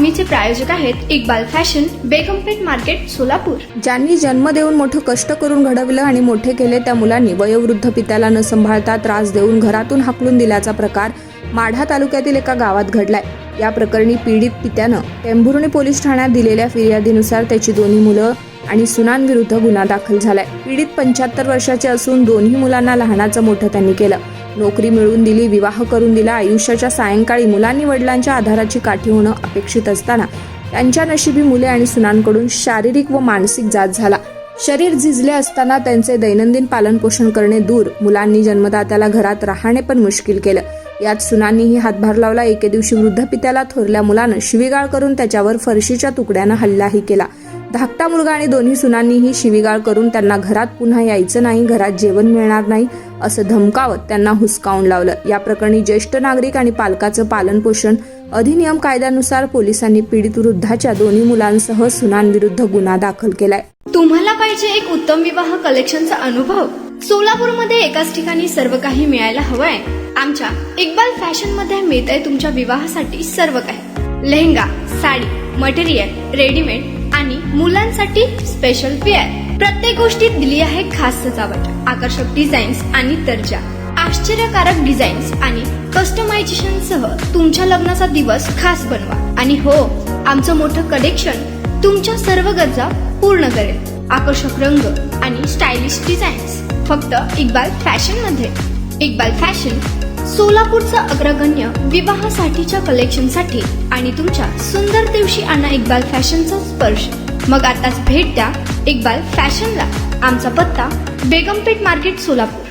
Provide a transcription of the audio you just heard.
बातमीचे प्रायोजक आहेत Iqbal fashion, बेगमपेठ market, Solapur. ज्यांनी जन्म देऊन मोठं कष्ट करून घडविलं आणि मोठे केले त्या मुलांनी वयोवृद्ध पित्याला न सांभाळता त्रास देऊन घरातून हाकलून दिल्याचा प्रकार माढा तालुक्यातील एका गावात घडलाय। या प्रकरणी पीडित पित्यानं टेंभुर्णी पोलीस ठाण्यात दिलेल्या फिर्यादीनुसार त्याची दोन्ही मुलं आणि सुनांविरुद्ध गुन्हा दाखल झालाय। पीडित 75 वर्षाचे असून दोन्ही मुलांना लहानाचं मोठं त्यांनी केलं, नोकरी मिळवून दिली, विवाह करून दिला। आयुष्याच्या सायंकाळी मुलांनी वडिलांच्या आधाराची काठी होणं अपेक्षित असताना त्यांच्या नशिबी मुले आणि सुनांकडून शारीरिक व मानसिक जाच झाला। शरीर झिजले असताना त्यांचे दैनंदिन पालनपोषण करणे दूर, मुलांनी जन्मदात्याला घरात राहणे पण मुश्किल केलं। यात सुनांनीही हातभार लावला। एके दिवशी वृद्ध पित्याला थोरल्या मुलानं शिवीगाळ करून त्याच्यावर फरशीच्या तुकड्यानं हल्लाही केला। धाकटा मुलगा आणि दोन्ही सुनांनीही शिवीगाळ करून त्यांना घरात पुन्हा यायचं नाही, घरात जेवण मिळणार नाही असं धमकावत त्यांना हुसकावून लावलं। या प्रकरणी ज्येष्ठ नागरिक आणि पालकाचं पालनपोषण अधिनियम कायद्यानुसार पोलिसांनी पीडित वृद्धाच्या दोन्ही मुलांसह सुनांविरुद्ध गुन्हा दाखल केलाय। तुम्हाला पाहिजे एक उत्तम विवाह कलेक्शनचा अनुभव? सोलापूरमध्ये एकाच ठिकाणी सर्व काही मिळायला हवंय। आमच्या इक्बाल फॅशन मध्ये मिळतंय तुमच्या विवाहासाठी सर्व काही। लेहंगा, साडी, मटेरियल, रेडीमेड आणि मुलांसाठी स्पेशल वेअर। प्रत्येक गोष्टीत दिली आहे खास सजावट, आकर्षक डिझाईन्स आणि दर्जा, आश्चर्यकारक डिझाईन्स आणि कस्टमायझेशन सह तुमच्या लग्नाचा दिवस खास बनवा। आणि हो, आमचं मोठं कलेक्शन तुमच्या सर्व गरजा पूर्ण करेल। आकर्षक रंग आणि स्टायलिश डिझाईन्स फक्त इक्बाल फॅशन मध्ये। इक्बाल फॅशन सोलापूरचा अग्रगण्य विवाहासाठीच्या कलेक्शनसाठी आणि तुमच्या सुंदर दिवशी आणा इक्बाल फॅशनचा स्पर्श। मग आताच भेट द्या इक्बाल फॅशनला। आमचा पत्ता बेगमपेठ मार्केट, सोलापूर।